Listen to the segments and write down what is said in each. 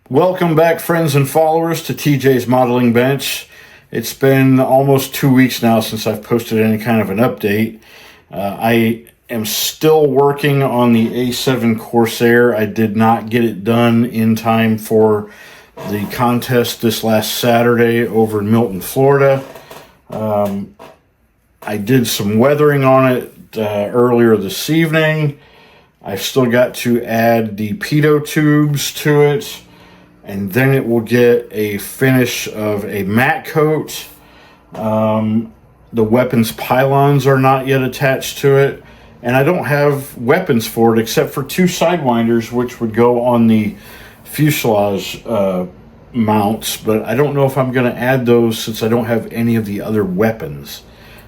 Welcome back, friends and followers, to TJ's Modeling Bench. It's been almost 2 weeks now since I've posted any kind of an update. I am still working on the A7 Corsair. I did not get it done in time for the contest this last Saturday over in Milton, Florida. I did some weathering on it earlier this evening. I've still got to add the pitot tubes to it, and then it will get a finish of a matte coat. The weapons pylons are not yet attached to it, and I don't have weapons for it except for two sidewinders, which would go on the fuselage mounts, but I don't know if I'm going to add those since I don't have any of the other weapons.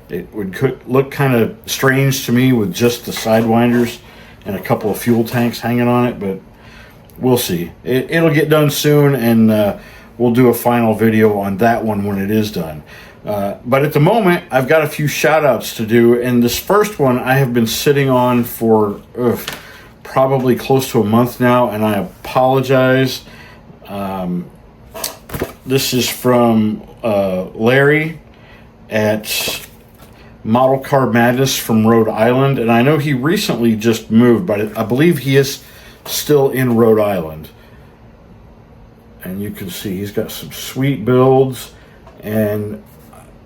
It would look kind of strange to me with just the sidewinders and a couple of fuel tanks hanging on it, but we'll see. It'll get done soon, and we'll do a final video on that one when it is done. But at the moment, I've got a few shout outs to do, and this first one I have been sitting on for probably close to a month now, and I apologize. This is from Larry at Model Car Madness from Rhode Island, and I know he recently just moved, but I believe he is still in Rhode Island. And you can see he's got some sweet builds, and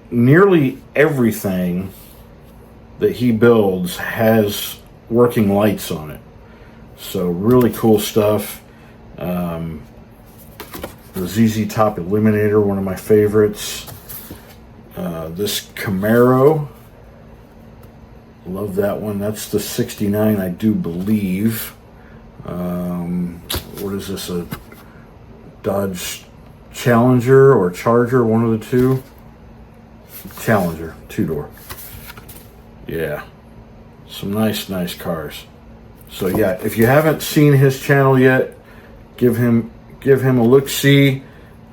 nearly everything that he builds has working lights on it. So really cool stuff. The ZZ Top Illuminator, one of my favorites. This Camaro, love that one. That's the 69, I do believe. What is this, a Dodge Challenger or Charger, one of the two? Challenger, two-door. Yeah, some nice cars. So yeah, if you haven't seen his channel yet, give him a look-see.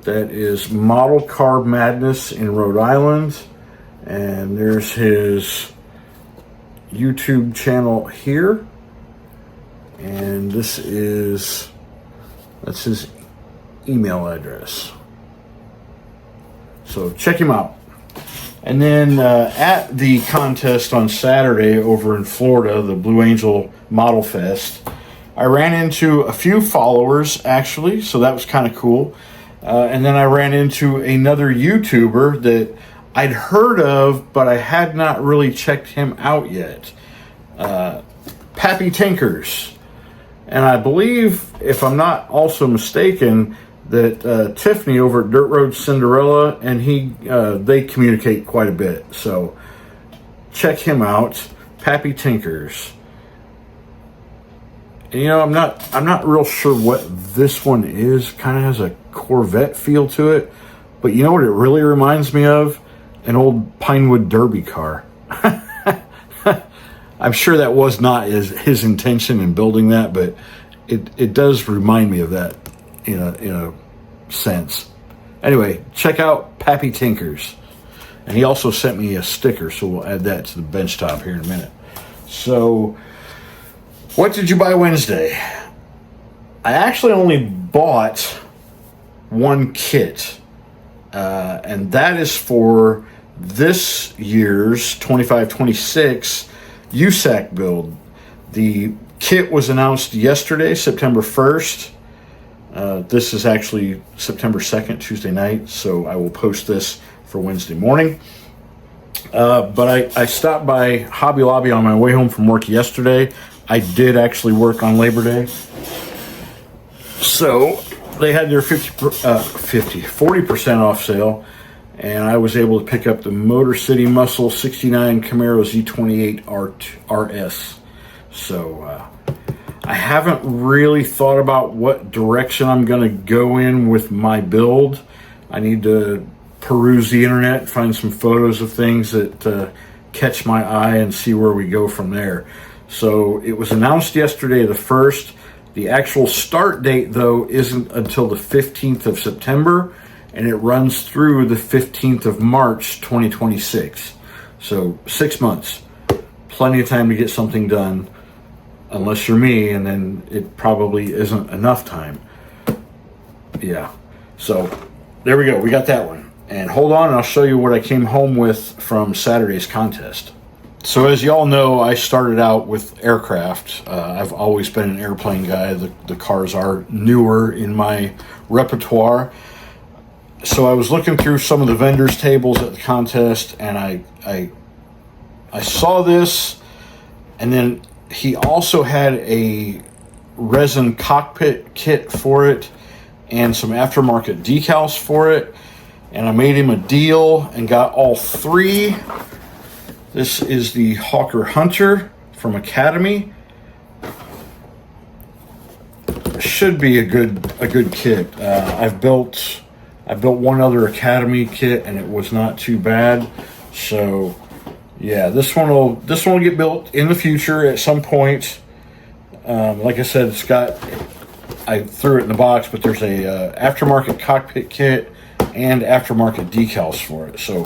That is Model Car Madness in Rhode Island, and there's his YouTube channel here, and that's his email address. So check him out. And then at the contest on Saturday over in Florida, the Blue Angel Modelfest, I ran into a few followers actually, so that was kind of cool. And then I ran into another YouTuber that I'd heard of, but I had not really checked him out yet. Pappy Tinkers. And I believe, if I'm not also mistaken, that Tiffany over at Dirt Road Cinderella and they communicate quite a bit. So check him out, Pappy Tinkers. And, you know, I'm not real sure what this one is. Kind of has a Corvette feel to it, but you know what it really reminds me of? An old Pinewood Derby car. I'm sure that was not his intention in building that, but it does remind me of that in a sense. Anyway, check out Pappy Tinkers. And he also sent me a sticker, so we'll add that to the bench top here in a minute. So, what did you buy Wednesday? I actually only bought one kit, and that is for this year's 25-26 USAC build. The kit was announced yesterday, September 1st. This is actually September 2nd, Tuesday night, so I will post this for Wednesday morning. But I stopped by Hobby Lobby on my way home from work yesterday. I did actually work on Labor Day. So they had their 40% off sale, and I was able to pick up the Motor City Muscle 69 Camaro Z28 RS. So I haven't really thought about what direction I'm going to go in with my build. I need to peruse the internet, find some photos of things that catch my eye, and see where we go from there. So it was announced yesterday, the 1st. The actual start date, though, isn't until the 15th of September, and it runs through the 15th of March, 2026. So 6 months. Plenty of time to get something done, unless you're me, and then it probably isn't enough time. Yeah. So there we go. We got that one. And hold on, and I'll show you what I came home with from Saturday's contest. So as y'all know, I started out with aircraft. I've always been an airplane guy. The cars are newer in my repertoire. So I was looking through some of the vendors' tables at the contest, and I saw this, and then he also had a resin cockpit kit for it and some aftermarket decals for it, and I made him a deal and got all three. This is the Hawker Hunter from Academy. Should be a good kit. I've built one other Academy kit and it was not too bad. So yeah, this one will get built in the future at some point. Like I said, I threw it in the box, but there's a aftermarket cockpit kit and aftermarket decals for it. So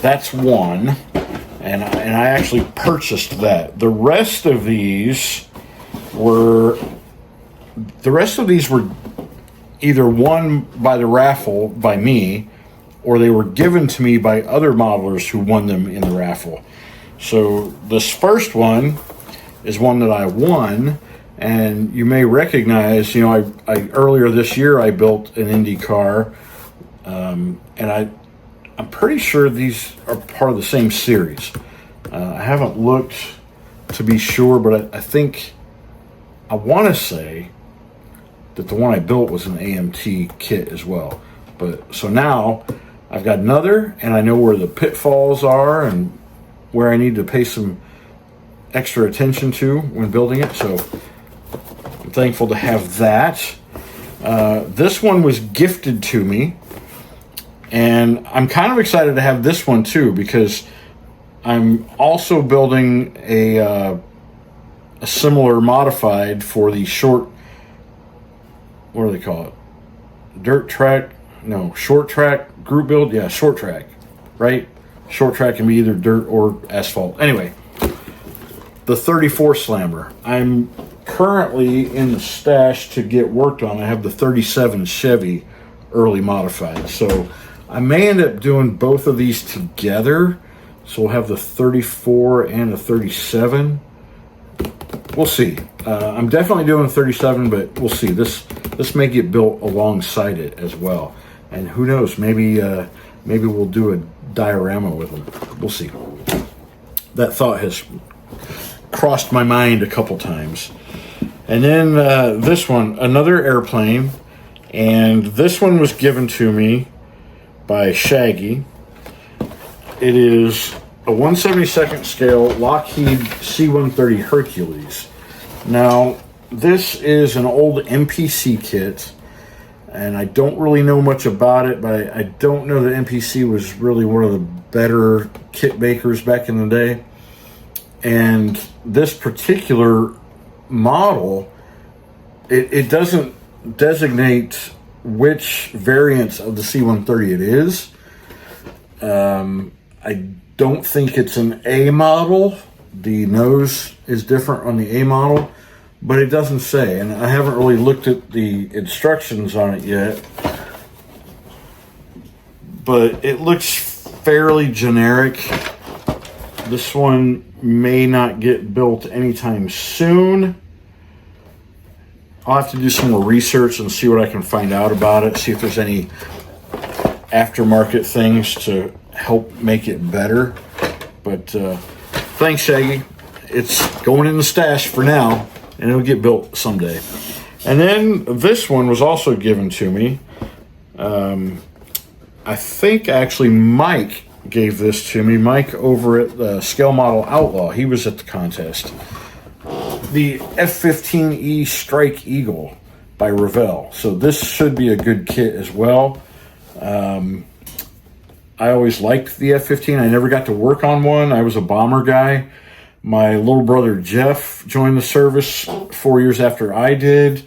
that's one, and I actually purchased that. The rest of these were either won by the raffle by me, or they were given to me by other modelers who won them in the raffle. So this first one is one that I won, and you may recognize, I earlier this year I built an Indy car, and I'm pretty sure these are part of the same series. I haven't looked to be sure, but I want to say that the one I built was an AMT kit as well. But so now I've got another, and I know where the pitfalls are and where I need to pay some extra attention to when building it. So I'm thankful to have that. This one was gifted to me, and I'm kind of excited to have this one too, because I'm also building a similar modified for the short, what do they call it? Short track group build. Yeah, short track, right? Short track can be either dirt or asphalt. Anyway, the 34 Slammer. I'm currently in the stash to get worked on. I have the 37 Chevy early modified. So I may end up doing both of these together. So we'll have the 34 and the 37. We'll see. I'm definitely doing the 37, but we'll see. This may get built alongside it as well. And who knows, maybe we'll do a diorama with them. We'll see. That thought has crossed my mind a couple times. And then this one, another airplane, and this one was given to me by Shaggy. It is a 1/72nd scale Lockheed C-130 Hercules. Now, this is an old MPC kit, and I don't really know much about it, but I don't know that MPC was really one of the better kit makers back in the day. And this particular model, it doesn't designate which variants of the C-130 it is. I don't think it's an A model. The nose is different on the A model, but it doesn't say, and I haven't really looked at the instructions on it yet, but it looks fairly generic. This one may not get built anytime soon. I'll have to do some more research and see what I can find out about it, see if there's any aftermarket things to help make it better. But thanks, Shaggy. It's going in the stash for now, and it'll get built someday. And then this one was also given to me. I think actually Mike gave this to me. Mike over at the Scale Model Outlaw. He was at the contest. The F-15E Strike Eagle by Revell. So this should be a good kit as well. I always liked the F-15. I never got to work on one. I was a bomber guy. My little brother Jeff joined the service 4 years after I did,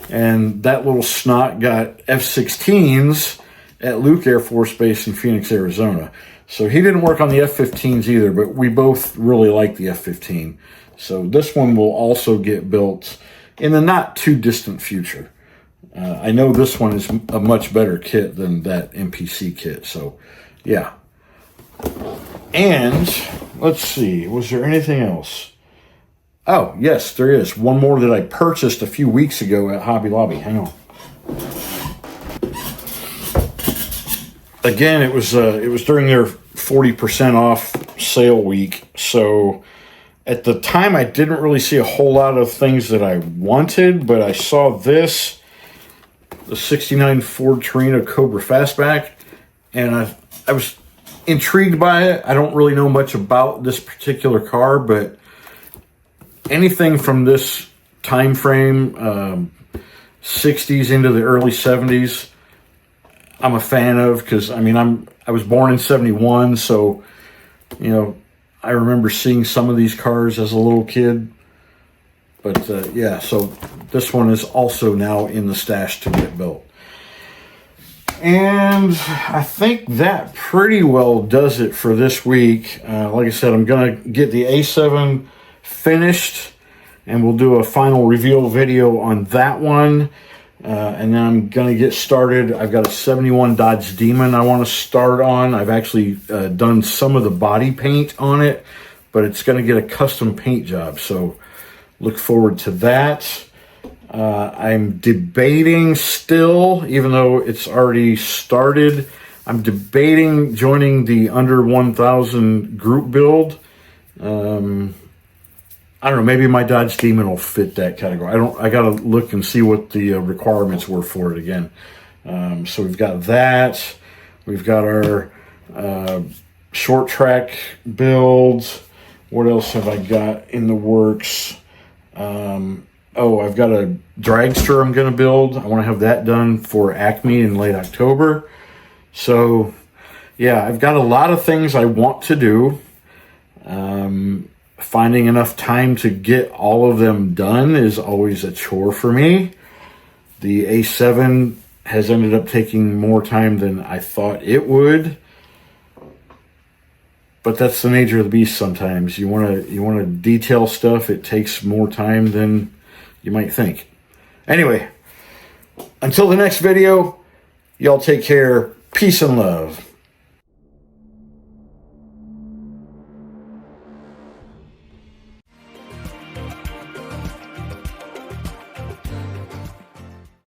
and that little snot got F-16s at Luke Air Force Base in Phoenix, Arizona. So he didn't work on the F-15s either, but we both really like the F-15. So this one will also get built in the not too distant future. I know this one is a much better kit than that MPC kit. So, yeah. And let's see, was there anything else? Oh, yes, there is. One more that I purchased a few weeks ago at Hobby Lobby. Hang on. Again, it was during their 40% off sale week. So at the time, I didn't really see a whole lot of things that I wanted, but I saw this, the 69 Ford Torino Cobra Fastback, and I was intrigued by it. I don't really know much about this particular car, but anything from this time frame, 60s into the early 70s, I'm a fan of, because I mean I was born in 71, so you know I remember seeing some of these cars as a little kid. But yeah, so this one is also now in the stash to get built. And I think that pretty well does it for this week. Like I said, I'm gonna get the A7 finished, and we'll do a final reveal video on that one. And then I'm going to get started. I've got a 71 Dodge Demon I want to start on. I've actually done some of the body paint on it, but it's going to get a custom paint job. So look forward to that. I'm debating still, even though it's already started, I'm debating joining the under 1,000 group build. I don't know, maybe my Dodge Demon will fit that category. I got to look and see what the requirements were for it again. So we've got that. We've got our short track builds. What else have I got in the works? Oh, I've got a dragster I'm going to build. I want to have that done for Acme in late October. So, yeah, I've got a lot of things I want to do. Finding enough time to get all of them done is always a chore for me. The A7 has ended up taking more time than I thought it would. But that's the nature of the beast sometimes. You want to detail stuff, it takes more time than you might think. Anyway, until the next video, y'all take care. Peace and love.